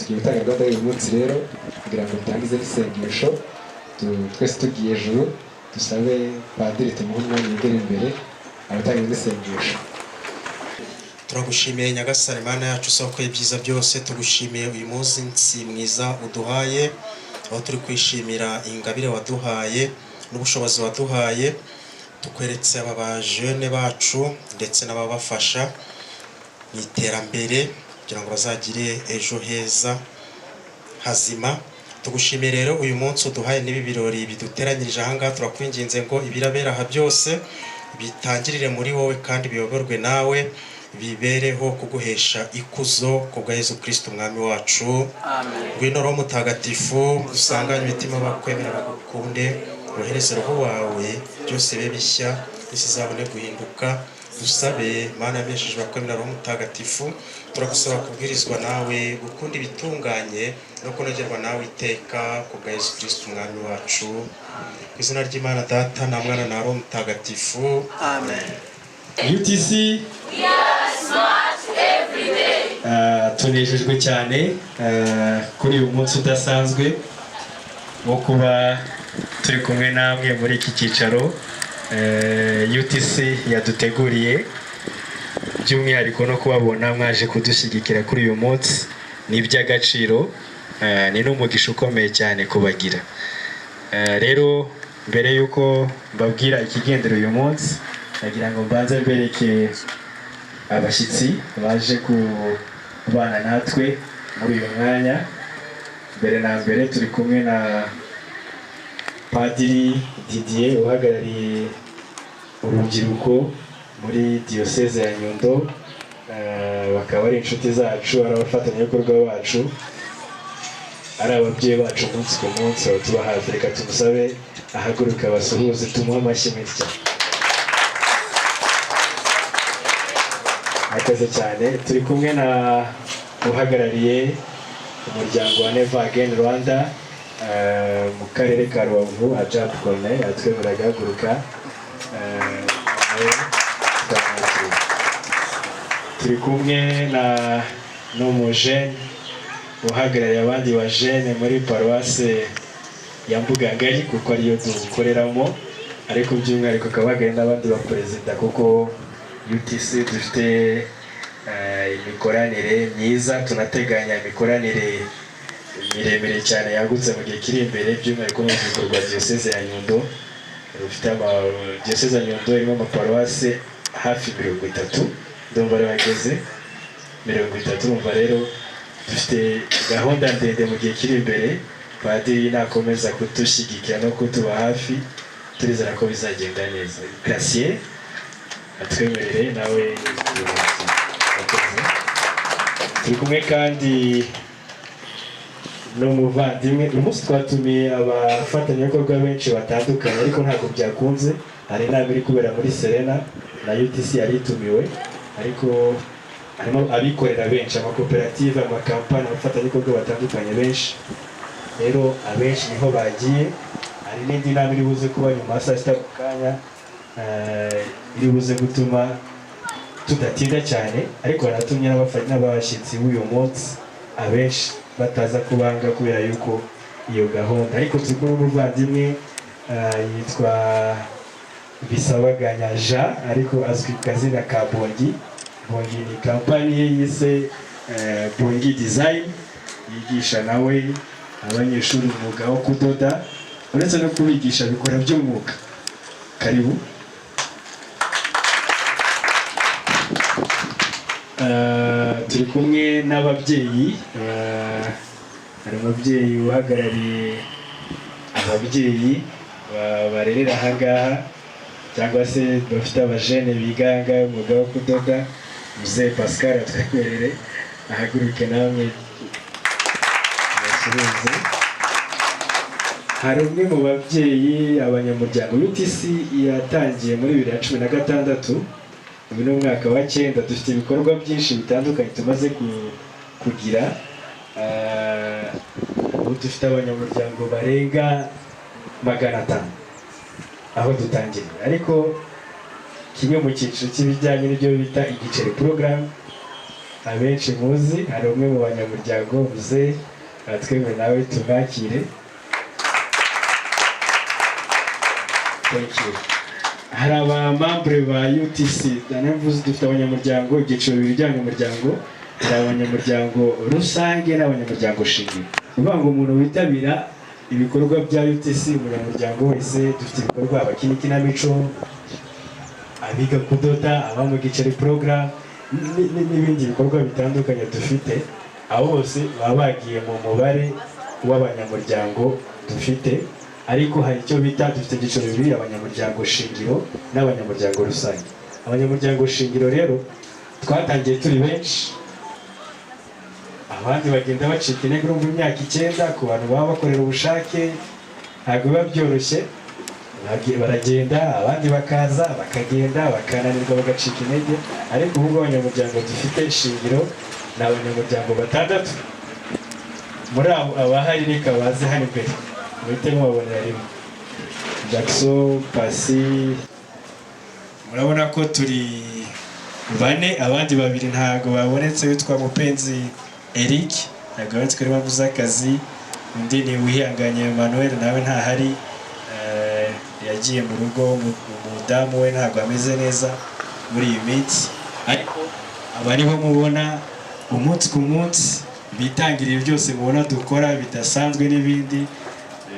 tugiye gutanga gahunda y'uyu munsi rero kugira ngo dutangize n'isengesho twese tugiye ejuru dusabe padiri tumuhe umwanya yegera imbere abatangiza n'isengesho. Turagushimiye Nyagasani Mana yacu soko y'ibyiza byose, tugushimiye uyu munsi mwiza uduhaye, aho turi kwishimira ingabire waduhaye n'ubushobozi waduhaye. Tukweretse aba bajene bacu ndetse n'ababafasha mu iterambere kugira ngo bazagire ejo heza hazima. Tugushimiye rero uyu munsi uduhaye n'ibi birori biduteranyirije aha ngaha. Turakwinginze ngo ibirabera aha byose bitangirire muri wowe kandi biyoborwe nawe, bibereho kuguhesha ikuzo kubwa Yesu Kristo umwami wacu. Amen. Ngwino Roho Mutagatifu usanganye imitima bakwemera bagukunde, wohereze Roho wawe byose bibe bishya, isi izabone guhinduka. Dusabe Mana yabesheje bakwemera Roho Mutagatifu, turagusaba kubwirizwa nawe, gukunda ibitunganye no kunogerwa nawe iteka kubwa Yesu Kristo umwami wacu. Ku izina ry'Imana Data na Mwana na Roho Mutagatifu. Amen. UTC tunejejwe cyane kuri uyu munsi udasanzwe wo kuba turi kumwe namwe muri iki cyicaro UTC yaduteguriye, by'umwihariko no kubabona mwaje kudushyigikira kuri uyu munsi ni iby'agaciro, ni n'umugisha ukomeye cyane kubagira. Rero mbere y'uko mbabwira ikigendera uyu munsi, nagira ngo mbanze mbereke abashyitsi baje kubana natwe muri uyu mwanya. Mbere na mbere turi kumwe na Padiri Didier uhagarariye urubyiruko muri Diocese ya Nyundo. Bakaba ari inshuti zacu, ari abafatanyabikorwa bacu, ari ababyeyi bacu umunsi ku munsi tuba hafi. Reka tumusabe ahaguruka basuhuze, tumuhe amashyi menshi cyane. Akaze cyane. Turi kumwe na uhagarariye umuryango wa Never Again Rwanda mu karere ka Rubavu, Ajab Corneille, atwemera agahaguruka. Turi kumwe na n'umujene uhagarariye abandi bajene muri paruwase ya Mbugangari, kuko ariyo dukoreramo, ariko by'umwihariko akaba ahagarariye n'abandi baperezida, kuko UTC dufite imikoranire myiza, tunateganya imikoranire miremire cyane yagutse mu gihe kiri imbere, by'umwihariko mu bikorwa Diocese ya Nyundo. Dufite Diocese ya Nyundo irimo amaparuwase hafi 30, ndumva ari bageze 30. Urumva rero dufite gahunda ndende mu gihe kiri imbere. Padiri nakomeza kudushyigikira no kutuba hafi, turizera ko bizagenda neza. Gracier atwemerere nawe. Turi kumwe kandi n'umuvandimwe. Uyu munsi twatumiye abafatanyabikorwa benshi batandukanye, ariko ntabwo byakunze. Hari inama iri kubera muri Serena na UTC yari itumiwe, ariko harimo abikorera benshi, amakoperative, amakampani, abafatanyabikorwa batandukanye benshi. Rero abenshi niho bagiye. Hari n'indi nama iri buze kuba nyuma saa sita ku kanya, iri buze gutuma tudatinda cyane, ariko hanatumye n'abashyitsi b'uyu munsi abenshi bataza kubanga kubera yuko iyo gahunda. Ariko turi kumwe n'umuvandimwe yitwa Bisabaganya Jean, ariko azwi ku kazina ka Bongi. Bongi ni kampani ye yise Bongi Design, yigisha nawe abanyeshuri umwuga wo kudoda, uretse no kubigisha bikora by'umwuga. Karibu. Turi kumwe n'ababyeyi. Hari umubyeyi uhagarariye ababyeyi barerera aha ngaha, cyangwa se bafite abajene biganga umwuga wo kudoda. Muzehe Pascal atwemerere ahaguruke namwe basuhuze. Hari umwe mu babyeyi, abanyamuryango UTC yatangiye muri 2016. Uyu ni umwaka wa 9. Dufite ibikorwa byinshi bitandukanye tumaze kugira. Ubu dufite abanyamuryango barenga 500 aho dutangiye, ariko kimwe mu cyiciro cy'ibijyanye n'ibyo bita igiceri program abenshi muzi, hari umwe mu banyamuryango muze twebwe nawe tumwakire. Thank you. Hari abamambure ba UTC, ndanavuze dufite abanyamuryango, ibyiciro bibiri by'abanyamuryango, hari abanyamuryango rusange n'abanyamuryango shingiro. Uvuga ngo umuntu witabira ibikorwa bya UTC, umunyamuryango wese, dufite ibikorwa abakina ikinamico, abiga kudoda, aba mu giceri program n'ibindi bikorwa bitandukanye dufite. Abo bose baba bagiye mu mubare w'abanyamuryango dufite, ariko hari icyo bita dufite ibyiciro bibiri, abanyamuryango shingiro n'abanyamuryango rusange. Abanyamuryango shingiro rero twatangiye turi benshi, abandi bagenda bacika intege mu myaka 9 ku bantu baba bakorera ubushake, ntabwo biba byoroshye, baragenda abandi bakaza bakagenda bakananirwa bagacika intege, ariko ubu abanyamuryango dufite shingiro ni abanyamuryango 6. Muri abo abahari reka baze hano imbere muhite mubabonera rimwe. Jackson, Pasi, murabona ko turi 4, abandi 2 ntago babonetse, witwa Mupenzi Eric ntago babonetse kuri mpamvu z'akazi, undi ni Wihanganye Emmanuel nawe ntahari, yagiye mu rugo, umudamu we ntago ameze neza muri iyi minsi, ariko abariho mubona umunsi ku munsi bitangiriye byose mubona dukora bidasanzwe n'ibindi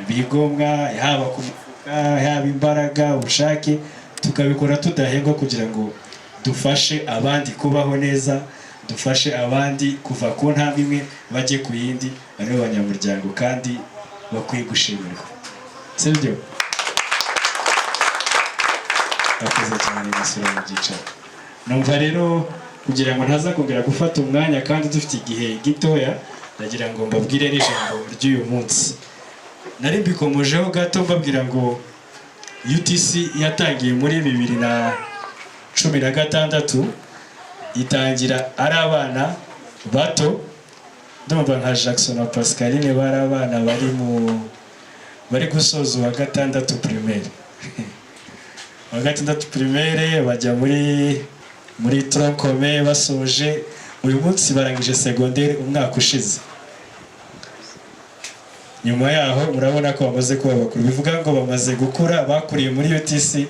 bigomwa, haba ku mufuka, haba imbaraga, ubushake, tukabikora tudahengwa kugira ngo dufashe abandi kubaho neza, dufashe abandi kuva ku ntambwe imwe bajye ku yindi, ari abanyamuryango kandi bakwiye gushimirwa. Sibyo? Akoze cyane gasura mu byicaro. Numva rero kugira ngo ntaza kongera gufata umwanya kandi dufite igihe gitoya, ndagira ngo mbabwire n'ijambo ry'uyu munsi. Nari mbikomojeho gato mbabwira ngo UTC yatangiye muri 2016, itangira ari abana bato, ndumva nka Jackson na Pascaline bari abana bari gusoza uwa 6 primaire. Uwa 6 primaire bajya muri troncome basoje, uyu munsi barangije secondaire umwaka ushize. Nyuma yaho murabona ko bamaze kuba bakuru, bivuga ngo bamaze gukura, bakuriye muri UTC,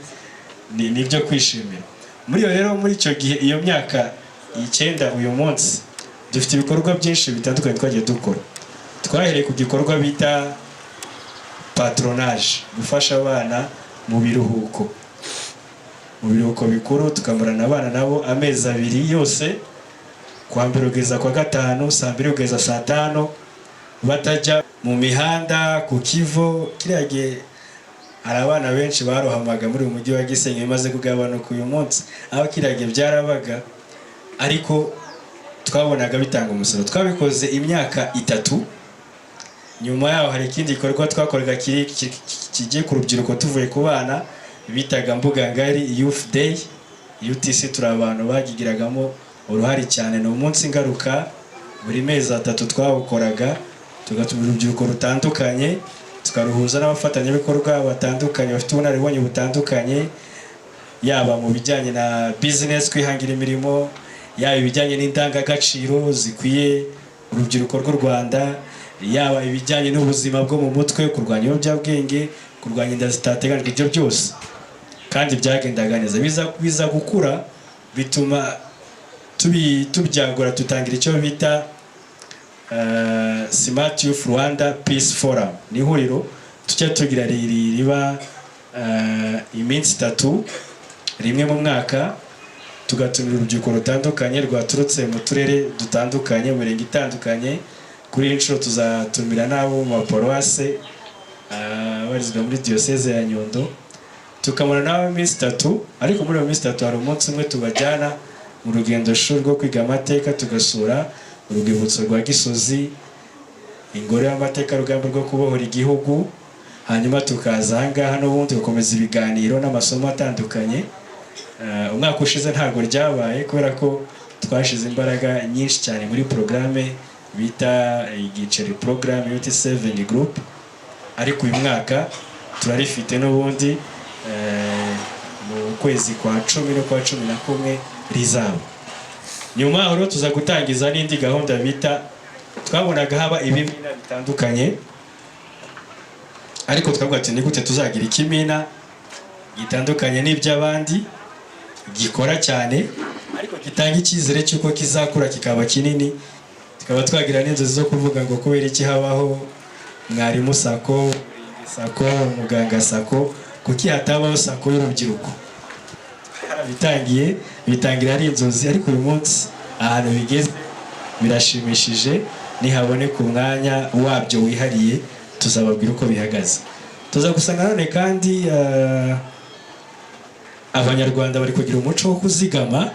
nibyo kwishimira. Muri yo rero muri icyo gihe, iyo myaka 9 uyu munsi dufite ibikorwa byinshi bitandukanye twagiye dukora. Twahereye ku gikorwa bita patronage, gufasha abana mu biruhuko bikuru, tukamurana abana nabo amezi 2 yose, kwa mbere ugeza kwa 5, saa 2 ugeza saa 5, batajya mu mihanda ku Kivu. Kiriya hari abana benshi barohamaga muri umujyi wa Gisenyi, bimaze kugabanuka uyu munsi, aho kiriya byarabaga, ariko twabonaga bitanga umusoro. Twabikoze imyaka 3. Nyuma yaho hari ikindi gikorwa twakoraga kigiye ku rubyiruko tuvuye ku bana, bitaga Mbuga Ngari Youth Day. UTC turi abantu bagigiragamo uruhari cyane, ni umunsi ngaruka buri mezi 3 twawukoraga, tugatumira urubyiruko rutandukanye, tukaruhuza n'abafatanyabikorwa batandukanye bafite ubunararibonye butandukanye, yaba mu bijyanye na business, kwihangira imirimo, yaba ibijyanye n'indangagaciro zikwiye urubyiruko rw'u Rwanda, yaba ibijyanye n'ubuzima bwo mu mutwe, kurwanya ibiyobyabwenge, kurwanya inda zitateganyijwe, ibyo byose kandi byagendaga neza. Biza gukura bituma tubyagura, tutangira icyo bita Smart Youth Rwanda Peace Forum. Ni ihuriro tujya tugira riba iminsi 3 rimwe mu mwaka, tugatumira urubyiruko rutandukanye rwaturutse mu turere dutandukanye, mu mirenge itandukanye. Kuri inshuro tuzatumira n'abo mu paroisse barizwa muri diocese ya Nyundo, tukamara nabo iminsi 3, ariko muri iyo minsi 3 hari umunsi umwe tubajyana mu rugendo shuri rwo kwiga amateka, tugasura urwibutso rwa Gisozi, ingoro y'amateka, rugamba rwo kubohora igihugu, hanyuma tukaza ahangaha n'ubundi gukomeza ibiganiro n'amasomo atandukanye. Umwaka ushize ntabwo ryabaye kubera ko twashize imbaraga nyinshi cyane muri programme bita igiceri program UT7 group, ariko uyu mwaka turarifite n'ubundi mu kwezi kwa 10 no kwa 11 rizaba. nyuma aho tuza gutangiza n'indi gahunda bita twabonaga haba ibimina bitandukanye ariko twavuga ati ni gute tuzagira ikimina gitandukanye n'iby'abandi gikora cyane ariko gitanga icyizere cy'uko kizakura kikaba kinini, tukaba twagira n'inzozi zo kuvuga ngo kubera iki habaho mwarimu sako, sako, umuganga sako, kuki hatabaho sako y'urubyiruko. Bitangira ari inzozi, ariko uyu munsi ahantu bigeze birashimishije. Nihaboneka umwanya wabyo wihariye tuzababwira uko bihagaze. Tuza gusanga none kandi abanyarwanda bari kugira umuco wo kuzigama,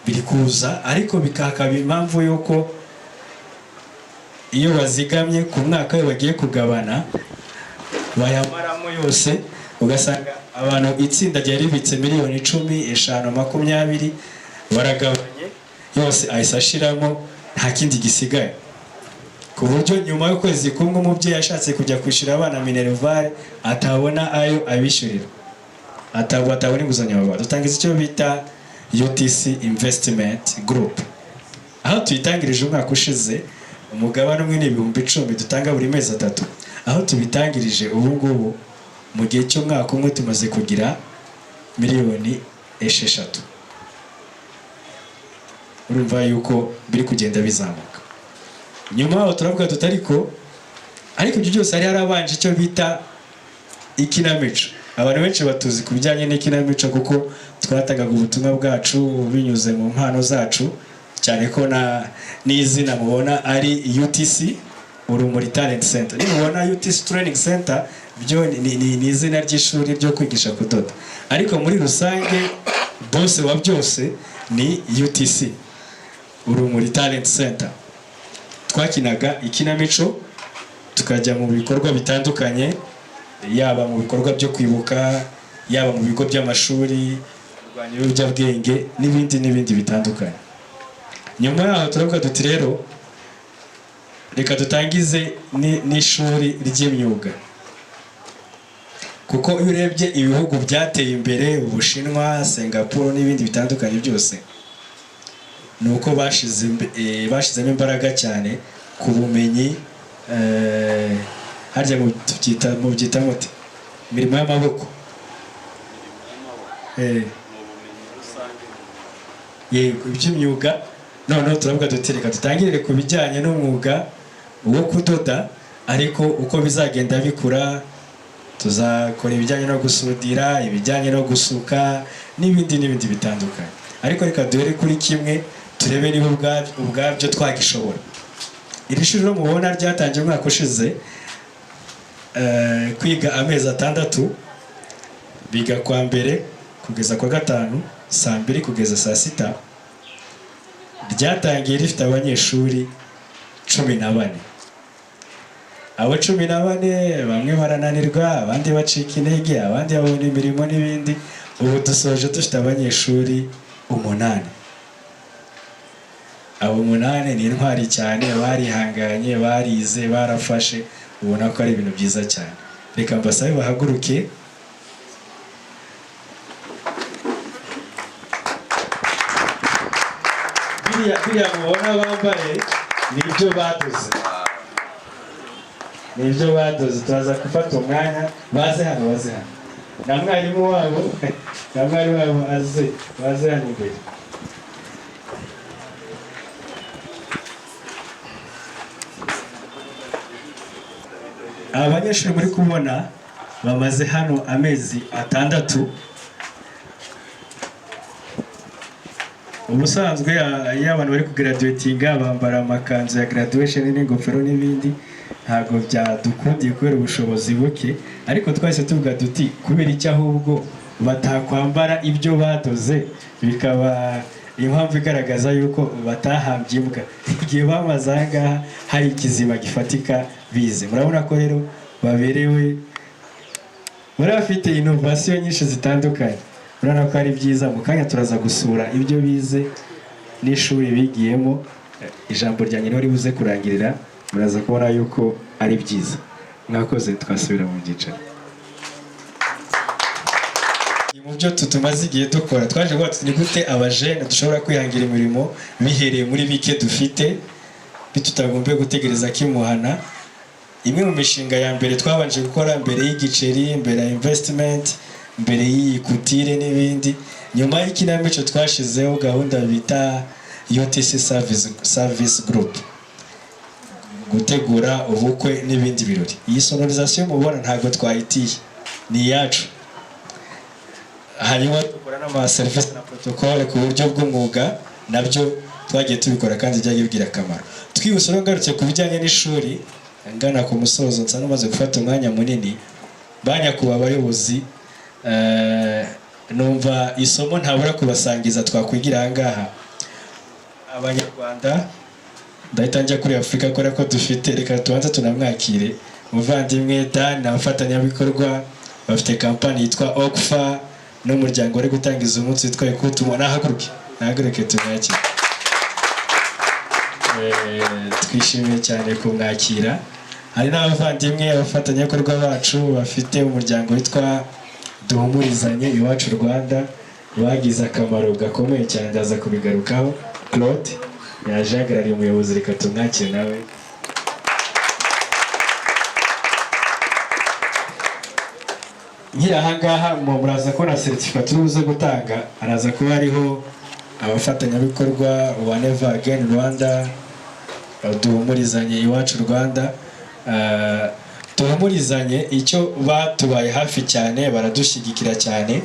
biri kuza, ariko bikakaba impamvu yuko iyo bazigamye ku mwaka we bagiye kugabana bayamaramo yose, ugasanga abantu itsinda ryari ribitse miliyoni 10, 5, 20 baragabanye yose ahise ashiramo, nta kindi gisigaye, ku buryo nyuma y'ukwezi kumwe umubyeyi ashatse kujya kwishyura abana minerval atabona ayo abishyurira, atabona inguzanyo baba. Dutangiza icyo bita UTC Investment Group, aho tuyitangirije umwaka ushize. Umugabane umwe ni 10,000 dutanga buri mezi 3, aho tubitangirije ubu ngubu mu gihe cy'umwaka umwe tumaze kugira miliyoni 6. Urumva yuko biri kugenda bizamuka. Nyuma aho turavuga tutariko, ariko ibyo byose hari harabanje icyo bita ikinamico. Abantu benshi batuzi ku bijyanye n'ikinamico kuko twatagaga ubutumwa bwacu binyuze mu mpano zacu, cyane ko n'izina mubona ari UTC Urumuri Talent Center. Nimubona UTC Training Center byo ni izina ry'ishuri ryo kwigisha kudoda, ariko muri rusange bose wa byose ni UTC Urumuri Talent Center. Twakinaga ikinamico tukajya mu bikorwa bitandukanye, yaba mu bikorwa byo kwibuka, yaba mu bigo by'amashuri, kurwanya ibiyobyabwenge n'ibindi bitandukanye. Nyuma yaho turavuga duti rero reka dutangize n'ishuri ry'imyuga, kuko iyo urebye ibihugu byateye imbere, Ubushinwa, Singapore n'ibindi bitandukanye byose, nuko bashizemo imbaraga cyane ku bumenyi, harya mu byita muti imirimo y'amaboko, yego iby'imyuga. Noneho turavuga duti reka dutangirire ku bijyanye n'umwuga wo kudoda, ariko uko bizagenda bikura tuzakora ibijyanye no gusudira, ibijyanye no gusuka n'ibindi bitandukanye. Ariko reka duhere kuri kimwe turebe niba ubwabyo twagishobora. Iri shuri rero mubona ryatangiye umwaka ushize, kwiga amezi 6, biga kwa mbere kugeza kwa gatanu, saa 2 kugeza saa 6. Ryatangiye rifite abanyeshuri 14. Abo 14 bamwe barananirwa, abandi bacika intege, abandi babona imirimo n'ibindi. Ubu dusoje dufite abanyeshuri 8. Abo 8 ni intwari cyane, barihanganye, barize, barafashe, ubona ko ari ibintu byiza cyane. Reka mbasabe bahaguruke. Biriya mubona bambaye nibyo badoze, turaza gufata umwanya baze hano, na mwarimu wabo baze hano imbere. Abanyeshuri muri kubona bamaze hano amezi 6. Ubusanzwe iyo abantu bari kugraduatinga bambara amakanzu ya graduation n'ingofero n'ibindi, ntabwo byadukundiye kubera ubushobozi buke, ariko twahise tuvuga duti kubera icyo ahubwo batakwambara ibyo badoze, bikaba impamvu igaragaza yuko batahambye imbwa. Igihe bamaze aha ngaha hari ikizima gifatika bize. Murabona ko rero baberewe, bafite innovation nyinshi zitandukanye. Urabona ko ari byiza. Mu kanya turaza gusura ibyo bize n'ishuri bigiyemo. Ijambo rya nyine wari buze kurangirira, muraza kubona yuko ari byiza. Mwakoze, twasubira mu byicaro. Mu byo tumaze igihe dukora twaje kuvuga ni gute abajene dushobora kwihangira imirimo bihereye muri bike dufite bitutagombe gutegereza kimuhana. Imwe mu mishinga ya mbere twabanje gukora mbere y'igiceri, mbere ya investment, mbere y'ikutire n'ibindi, nyuma y'ikinamico twashizeho gahunda bita UTC service group, gutegura ubukwe n'ibindi birori. Iyi sonorisation mubona ntago twayitiye, ni yacu. Hanyuma dukora n'ama service na protocole ku buryo bw'umwuga, nabyo twagiye tubikora kandi byagiye bigira akamaro. Twibusoro ngarutse ku bijyanye n'ishuri, ngana ku musozo nsa n'umaze gufata umwanya munini, banyakuba abayobozi, numva isomo ntabura kubasangiza twakwigira ahangaha. Abanyarwanda ndahita njya kuri Afurika kubera ko dufite, reka tubanze tunamwakire umuvandimwe Dan n'abafatanyabikorwa bafite kampani yitwa Okfa n'umuryango wari gutangiza umunsi witwa Ekutu. Nahaguruke tumwakire. Twishimiye cyane kumwakira. Hari n'abavandimwe abafatanyabikorwa bacu bafite umuryango witwa Duhumurizanye Iwacu Rwanda, bagize akamaro gakomeye cyane, ndaza kubigarukaho. Claude yaje ahagarariye umuyobozi, reka tumwakire nawe. Ahangaha muraza ko na certificate turuze gutanga, araza kuba hariho abafatanyabikorwa wa Never Again Rwanda, Duhumurizanye Iwacu Rwanda. Duhumurizanye icyo batubaye hafi cyane, baradushyigikira cyane,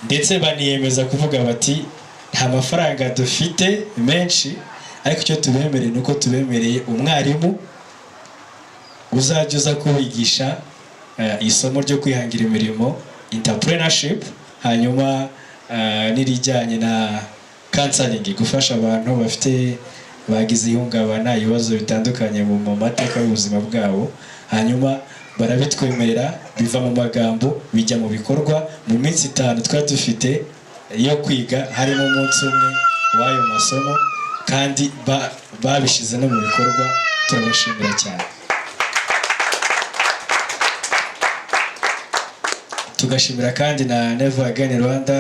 ndetse baniyemeza kuvuga bati nta mafaranga dufite menshi, ariko icyo tubemereye nuko tubemereye umwarimu uzajya uza kubigisha isomo ryo kwihangira imirimo, entrepreneurship, hanyuma n'irijyanye na counseling, gufasha abantu bafite bagize ihungabana, ibibazo bitandukanye mu mateka y'ubuzima bwabo. Hanyuma barabitwemerera, biva mu magambo bijya mu bikorwa. Mu minsi 5 twari dufite yo kwiga, harimo umunsi umwe w'ayo masomo, kandi babishize no mu bikorwa. Turabashimira cyane. Tugashimira kandi na Never Again Rwanda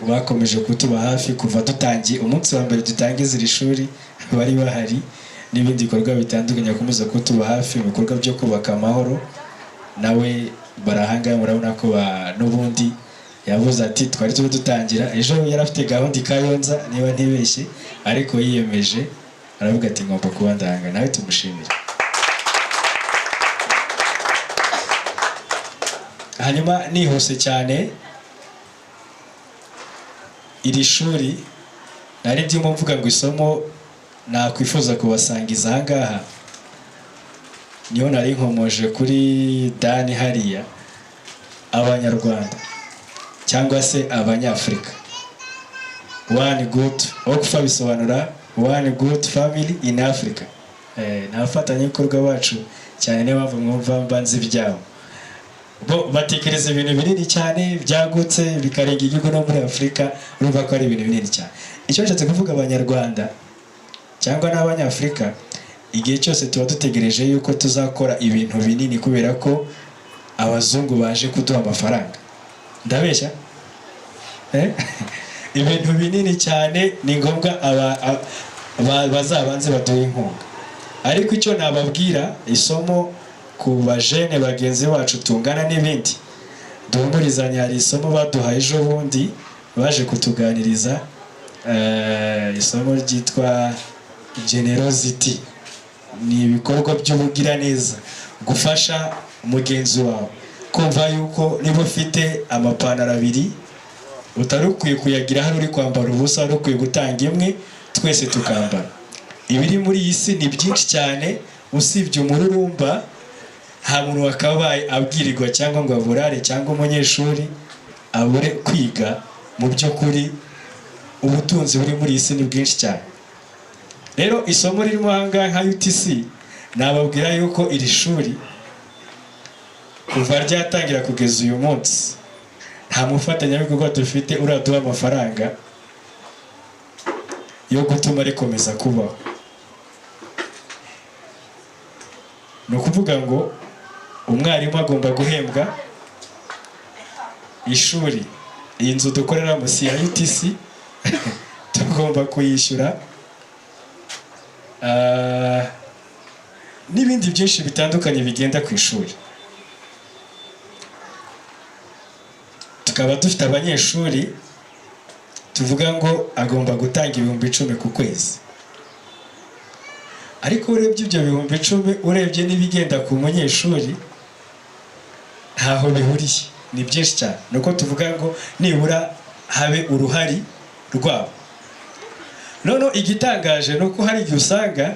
bakomeje kutuba hafi kuva dutangiye umunsi wa mbere dutangiza iri shuri, bari bahari, n'ibindi bikorwa bitandukanye bakomeza kutuba hafi mu bikorwa byo kubaka amahoro. Nawe barahanga, murabona ko n'ubundi yavuze ati twari turi dutangira, ejo yari afite gahunda Kayonza niba ntibeshye, ariko yiyemeje aravuga ati ngomba kuba ndahanga. Nawe tumushimira. Hanyuma nihuse cyane, iri shuri nari ndimo mvuga ngo isomo nakwifuza kubasangiza ahangaha, niho nari nkomoje kuri Dan hariya. Abanyarwanda cyangwa se Abanyafurika, one good, Okfa bisobanura one good family in Africa. N'abafatanyabikorwa bacu cyane, niyo mpamvu mwumva mbanze ibyabo. Bo batekereza ibintu binini cyane byagutse bikarenga igihugu no muri Afurika, urumva ko ari ibintu binini cyane. Icyo nshatse kuvuga Abanyarwanda cyangwa n'Abanyafurika, igihe cyose tuba dutegereje yuko tuzakora ibintu binini kubera ko abazungu baje kuduha amafaranga. Ndabeshya? Ibintu binini cyane ni ngombwa bazabanze baduha inkunga. Ariko icyo nababwira, isomo ku bajene bagenzi bacu tungana n'ibindi, Duhumurizanye hari isomo baduhaye ejo bundi, baje kutuganiriza, isomo ryitwa generosity. Ni ibikorwa by'ubugiraneza, gufasha mugenzi wawe, kumva yuko niba ufite amapantaro 2 utari ukwiye kuyagira hano uri kwambara ubusa, ari ukwiye gutanga imwe twese tukambara. Ibiri muri iyi si ni byinshi cyane, usibye umururumba nta muntu wakabaye abwirirwa cyangwa ngo aburare cyangwa umunyeshuri abure kwiga. Mu by'ukuri ubutunzi buri muri iyi si ni bwinshi cyane. Rero isomo ririmo ahangaha nka UTC, nababwira yuko iri shuri kuva ryatangira kugeza uyu munsi nta mufatanyabikorwa dufite uraduha amafaranga yo gutuma rikomeza kubaho. Ni ukuvuga ngo umwarimu agomba guhembwa, ishuri iyi nzu dukoreramo si ya UTC tugomba kuyishyura, n'ibindi byinshi bitandukanye bigenda ku ishuri. Tukaba dufite abanyeshuri tuvuga ngo agomba gutanga 10,000 ku kwezi, ariko urebye ibyo 10,000 urebye n'ibigenda ku munyeshuri ntaho bihuriye, ni byinshi cyane. Nuko tuvuga ngo nibura habe uruhari rwabo. Noneho igitangaje nuko hari igihe usanga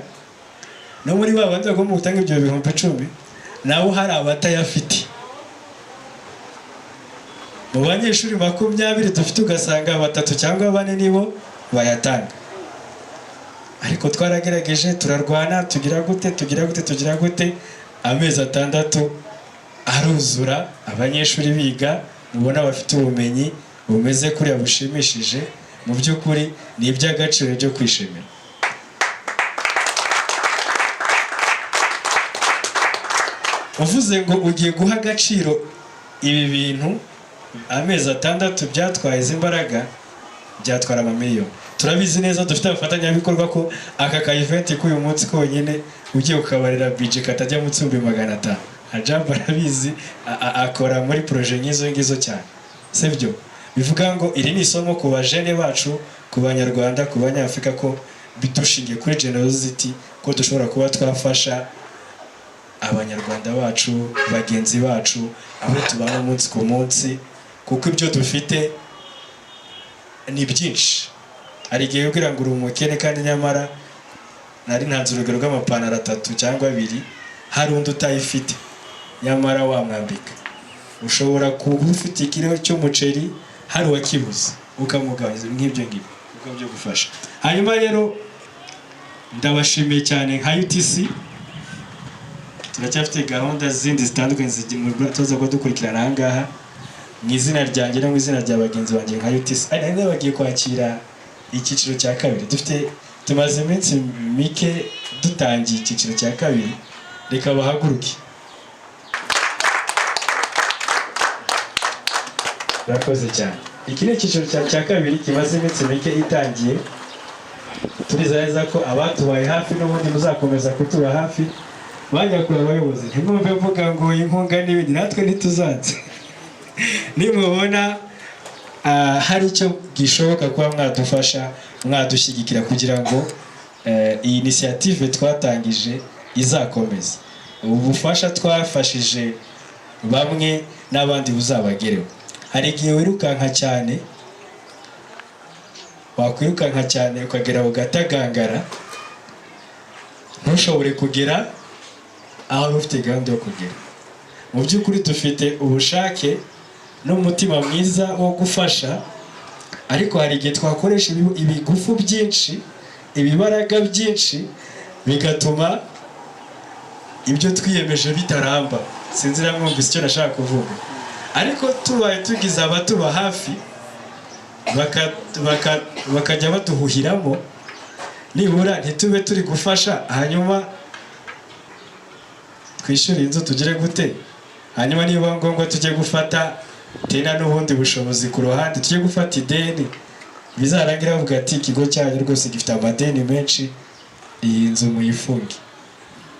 no muri ba bandi bagomba gutanga ibyo 10,000 nabo hari abatayafite. Mu banyeshuri 20 dufite ugasanga 3 cyangwa 4 nibo bayatanga. Ariko twaragerageje turarwana, tugira gute amezi 6 aruzura, abanyeshuri biga, mubona bafite ubumenyi bumeze kuri bushimishije. Mu by'ukuri ni iby'agaciro byo kwishimira. Uvuze ngo ugiye guha agaciro ibi bintu, amezi 6 byatwaye izi mbaraga, byatwara amamiliyoni. Turabizi neza, dufite abafatanyabikorwa ko aka ka event k'uyu munsi konyine ugiye kukabarira budget katajya mu 500. Ajamba arabizi, akora muri projet ngizo cyane, sibyo? Bivuga ngo iri ni isomo ku bajene bacu, ku banyarwanda, ku banyafrika, ko bidushingiye kuri generosity, ko dushobora kuba twafasha abanyarwanda bacu, bagenzi bacu, aho tubana umunsi ku munsi, kuko ibyo dufite ni byinshi. Hari igihe ubwira ngo uri umukene kandi nyamara nari ntanze urugero rw'amapantaro 3 cyangwa 2, hari undi utayifite nyamara wamwambika. Ushobora kuba ufite ikiro cy'umuceri, hari uwakibuze ukamugabanya, nk'ibyo ngibyo uko byo gufasha. Hanyuma rero ndabashimiye cyane nka UTC. Turacyafite gahunda zindi zitandukanye tuza ko dukurikirana aha ngaha, mu izina ryanjye no mu izina rya bagenzi banjye nka UTC. Ari nabo bagiye kwakira icyiciro cya 2. Tumaze iminsi mike dutangiye icyiciro cya 2, reka bahaguruke. Rakoze cyane. Iki ni icyiciro cya 2 kimaze iminsi mike itangiye. Turizeza ko abatubaye hafi n'ubundi muzakomeza kutuba hafi. Bajya kure abayobozi, ntimwumve mvuga ngo inkunga n'ibindi, natwe ntituzanze. Nimubona hari icyo gishoboka kuba mwadufasha, mwadushyigikira kugira ngo iyi initiative twatangije izakomeza. Ubufasha twafashije bamwe n'abandi buzabagereho. Hari igihe wirukanka cyane, wakwirukanka cyane ukagera ugatagangara, ntushobore kugera aho ufite gahunda yo kugera. Mu by'ukuri dufite ubushake n'umutima mwiza wo gufasha, ariko hari igihe twakoresha ibigufu byinshi, ibibaraga byinshi, bigatuma ibyo twiyemeje bitaramba. Sinzi na mwumvise icyo nashaka kuvuga. Ariko tubaye tugize abatuba hafi, bakajya baduhuhiramo, nibura ntitube turi gufasha, hanyuma twishyura inzu tugire gute, hanyuma niba ngombwa tujye gufata tena n'ubundi bushobozi ku ruhande, tujye gufata ideni, bizarangira bavuga ati ikigo cyanyu rwose gifite amadeni menshi, iyi nzu muyifunge.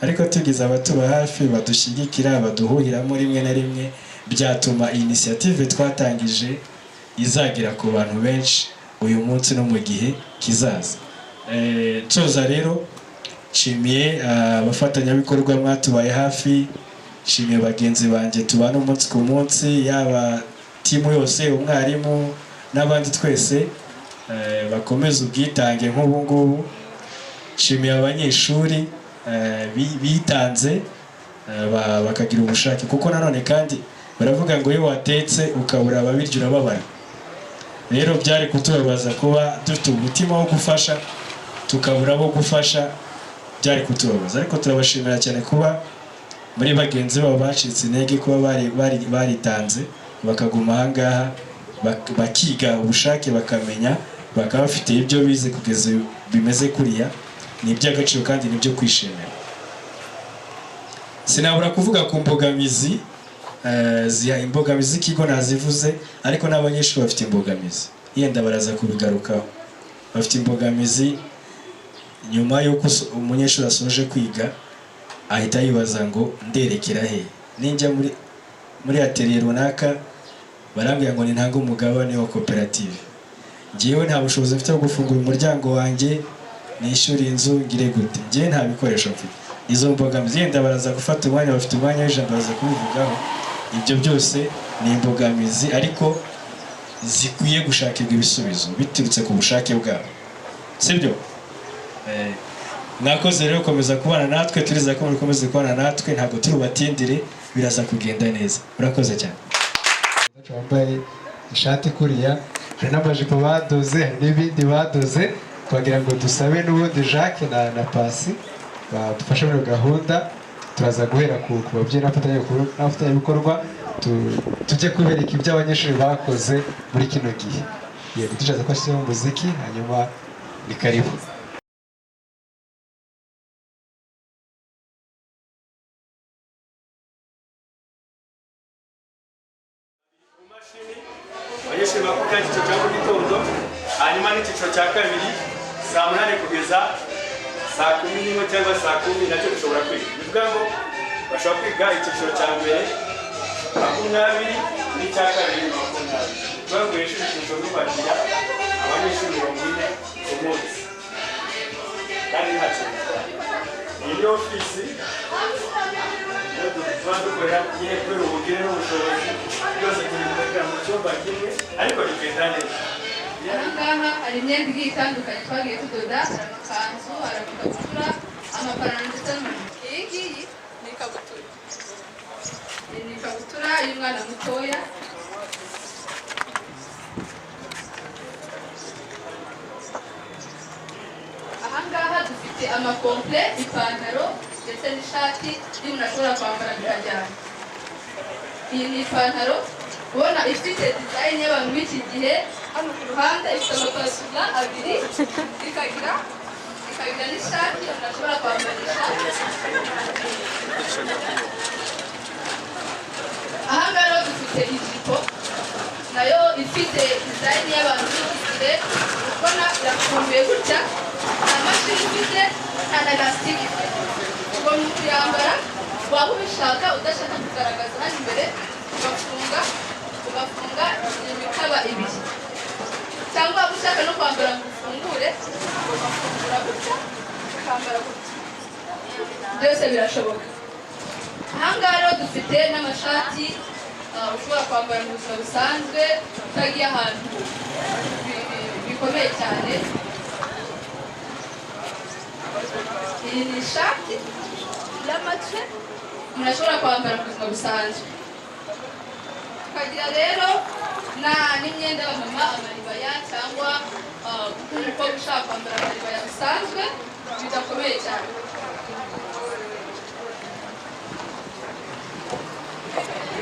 Ariko tugize abatuba hafi badushyigikira, baduhuhiramo rimwe na rimwe, byatuma iyi initiative twatangije izagera ku bantu benshi uyu munsi no mu gihe kizaza. Nsoza rero, nshimiye abafatanyabikorwa mwatubaye hafi, nshimiye bagenzi banjye tubana umunsi ku munsi, yaba timu yose, umwarimu n'abandi twese, bakomeza ubwitange nk'ubu ngubu. Nshimiye abanyeshuri bitanze, bakagira ubushake, kuko nanone kandi baravuga ngo iyo watetse ukabura ababirya urababara. Rero byari kutubabaza kuba dufite umutima wo gufasha tukabura abo gufasha, byari kutubabaza. Ariko turabashimira cyane kuba muri bagenzi babo bacitse intege, kuba baritanze bakaguma aha ngaha, bakiga ubushake, bakamenya, bakaba bafite ibyo bize kugeza bimeze kuriya. Ni iby'agaciro kandi ni byo kwishimira. Sinabura kuvuga ku mbogamizi ziha imbogamizi z'ikigo nazivuze, ariko n'abanyeshuri bafite imbogamizi yenda baraza kubigarukaho. Bafite imbogamizi nyuma y'uko umunyeshuri asoje kwiga ahita yibaza ngo nderekera he, ninjya muri atelier runaka barambwira ngo nintange umugabane wa koperative, ngewe nta bushobozi mfite bwo gufungura umuryango wanjye nishyura inzu ngire gute, ngewe nta bikoresho mfite. Izo mbogamizi yenda baraza gufata umwanya, bafite umwanya w'ijambo baraza kubivugaho. Ibyo byose ni imbogamizi ariko zikwiye gushakirwa ibisubizo biturutse ku bushake bwabo, sibyo? Mwakoze rero komeza kubana natwe, turiza ko mukomeze kubana natwe, ntabwo turubatindire, biraza kugenda neza. Urakoze cyane. Wambaye ishati kuriya, hari n'amajipo badoze, hari n'ibindi badoze, twagira ngo dusabe n'ubundi Jacques na Pasi badufashe muri gahunda. Turaza guhera ku babyeyi n'abafatanyabikorwa, tujye kubereka ibyo abanyeshuri bakoze muri kino gihe. Yego, tujaza ko ashyizeho umuziki, hanyuma ni karibu. Abanyeshuri bakora icyiciro cya mu gitondo, hanyuma n'icyiciro cya kabiri saa 8 kugeza saa 11 cyangwa saa 10 nacyo bishobora kwiga. Bivuga ngo bashobora kwiga icyiciro cya mbere 20 n'icya kabiri 20. Bakoresha icyiciro cyo kwakira abanyeshuri 40 ku munsi. Kandi ntacyo. Iyi ni ofisi dukorera igihe kubera ubugire n'ubushobozi byose tubikora mu cyumba kimwe, ariko bigenda neza. Ahangaha hari imyenda igiye itandukanye twagiye tudoda, hari amakanzu, hari amakabutura, amapantaro ndetse n'amajipo. Iyi ngiyi ni ikabutura. Iyi ni ikabutura y'umwana mutoya. Ahangaha dufite amakomple, ipantaro ndetse n'ishati y'umuntu ashobora kwambara bikajyana. Iyi ni ipantaro ubona ifite design y'abantu b'iki gihe. Hano ku ruhande ifite amapasula abiri, ikagira n'ishati umuntu ashobora kwambarisha. Ahangaha rero dufite ijipo nayo ifite design y'abantu b'iki gihe, ubona irafunguye gutya, nta mashini ifite, nta na elastique ifite. Ugomba kuyambara waba ubishaka udashaka kugaragaza hano imbere, ugafunga imikaba ibiri, cyangwa waba ushaka no kwambara ngo ufungure ugafungura gutya ukambara gutya, byose birashoboka. Ahangaha rero dufite n'amashati ushobora kwambara mu buzima busanzwe utagiye ahantu bikomeye cyane. Iyi ni ishati y'amace umuntu ashobora kwambara mu buzima busanzwe. Tukagira rero n'imyenda y'abamama, amaribaya, cyangwa umukobwa ushaka kwambara amaribaya bisanzwe bidakomeye cyane.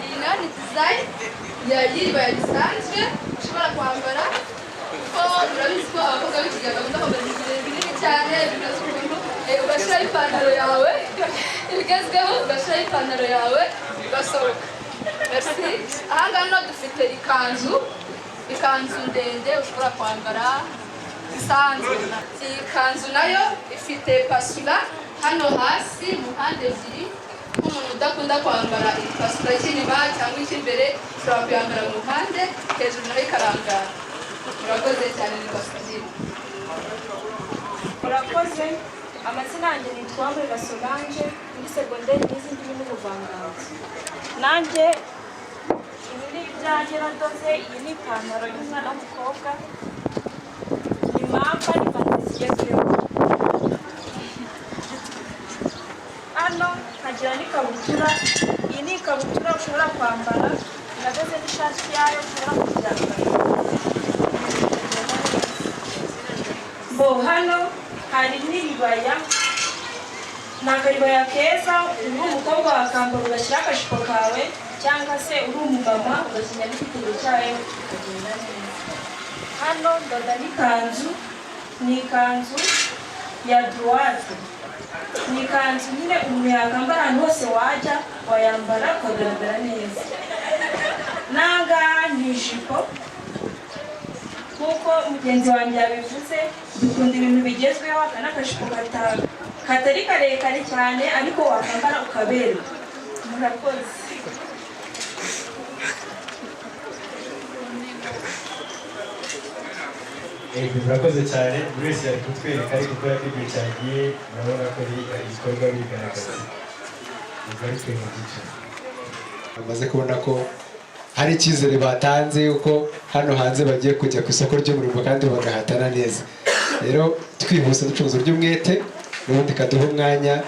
Iyi nayo ni design y'iribaya risanzwe ushobora kwambara, kuko urabizi ko abakobwa b'iki gihe bakunda kwambara ibintu binini cyane bimeze ukuntu, ugashyiraho ipantaro yawe ibigezweho, ugashyiraho ipantaro yawe ugasohoka. Merci. Ahangaha dufite ikanzu ndende ushobora kwambara isanzwe. Iyi kanzu nayo ifite pasula hano hasi mu mpande ebyiri. Nk'umuntu udakunda kwambara pasula cy'inyuma cyangwa icy'imbere ushobora kuyambara mu mpande, hejuru nayo ikarangara. Murakoze cyane, ni pasula. Murakoze. Amazina yanjye nitwa Murera Solange, muri segonderi n'izi ndimi n'ubuvanganzo. Nanjye ibi ni ibyanjye nadoze. Iyi ni ipantaro y'umwana w'umukobwa, impamvu ari ipantaro zigezweho. Hano nkagira n'ikabutura. Iyi ni ikabutura ushobora kwambara, nadoze n'ishati yayo ushobora kubyambara. Hano hari n'iribaya, ni akaribaya keza. Uri umukobwa wakambara ugashyira akajipo kawe, cyangwa se uri umumama ugasinya n'igitenge cyayo ukagenda neza. Hano ndoda n'ikanzu, ni ikanzu ya droite. ni ikanzu nyine umuntu yakambara ahantu hose wajya wayambara ukagaragara neza. Nangaha ni ijipo nk'uko mugenzi wanjye yabivuze, dukunda ibintu bigezweho. Aka ni akajipo katari karekare cyane ariko wakambara ukaberwa. Murakoze. Murakoze cyane, buri wese ari kutwereka ariko kubera ko igihe cyagiye urabona ko ari ibikorwa bigaragaza. Bigaruke mu gice. bamaze kubona ko hari icyizere batanze yuko hano hanze bagiye kujya ku isoko ry'umurimo kandi bagahatana neza. Rero twihuse ducuruza ry'umwete, n'ubundi kaduha umwanya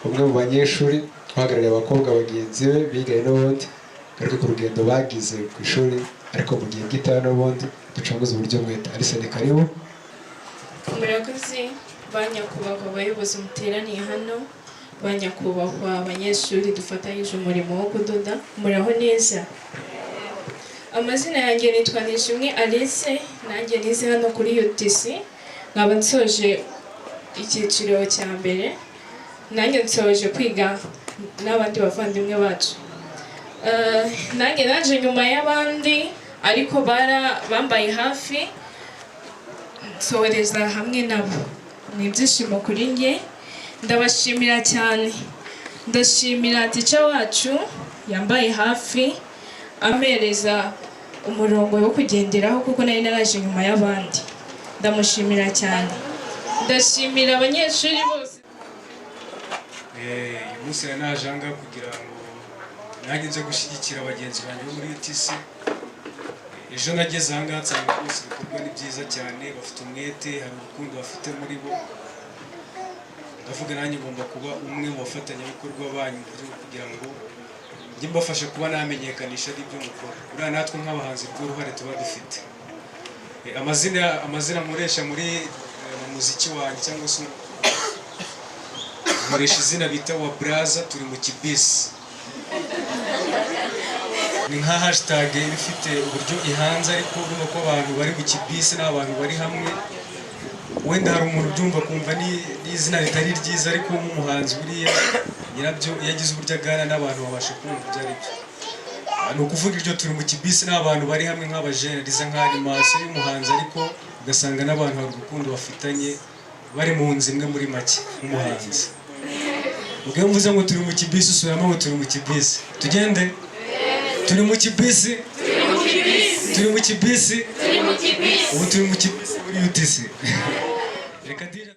umwe mu banyeshuri uhagarariye abakobwa bagenzi be bigaye n'ubundi garuke ku rugendo bagize ku ishuri ariko mu gihe gitoya n'ubundi ducunguza uburyo mwete. Arisene karibu. Murakoze banyakubahwa abayobozi muteraniye hano, banyakubahwa abanyeshuri dufatanyije umurimo wo kudoda, muraho neza. Amazina yanjye nitwa Nishimwe Alice, nanjye nize hano kuri UTC, nkaba nsoje icyiciro cya mbere, nanjye nsoje kwiga n'abandi bavandimwe bacu. Nanjye naje nyuma y'abandi ariko bambaye hafi, nsohoreza hamwe nabo. Ni ibyishimo kuri njye, ndabashimira cyane. Ndashimira tica wacu yambaye hafi amereza umurongo wo kugenderaho kuko nari naraje nyuma y'abandi. Ndamushimira cyane. Ndashimira abanyeshuri bose. Uyu munsi naje aha kugira ngo nanjye nze gushyigikira bagenzi banjye bo muri UTC. Ejo nageze aha ngaha nsanga rwose ibikorwa ni byiza cyane, bafite umwete, hari urukundo bafite muri bo. Ndavuga nanjye ngomba kuba umwe mu bafatanyabikorwa banyu kugira ngo njye mbafashe kuba namenyekanisha n'ibyo mukora. Uriya natwe nk'abahanzi rw'uruhare tuba dufite. Amazina nkoresha muri muziki wanjye cyangwa se nkoresha izina bita wa Braza turi mu kibisi. Ni nka hashtag ifite uburyo ihanze ariko urumva ko abantu bari mu kibisi n'abantu bari hamwe. Wenda hari umuntu ubyumva kumva n'izina ritari ryiza ariko nk'umuhanzi buriya nyirabyo yagize uburyo agana n'abantu babasha kumva ibyo ari byo. Ni ukuvuga iryo turi mu kibisi n'abantu bari hamwe nk'abajene riza nk'animasiyo y'umuhanzi ariko ugasanga n'abantu hari urukundo bafitanye bari mu nzu imwe muri make nk'umuhanzi. Ubwo iyo mvuze ngo turi mu kibisi usubiramo ngo turi mu kibisi. Tugende? Turi mu kibisi? Turi mu kibisi? Ubu turi mu kibisi muri UTC.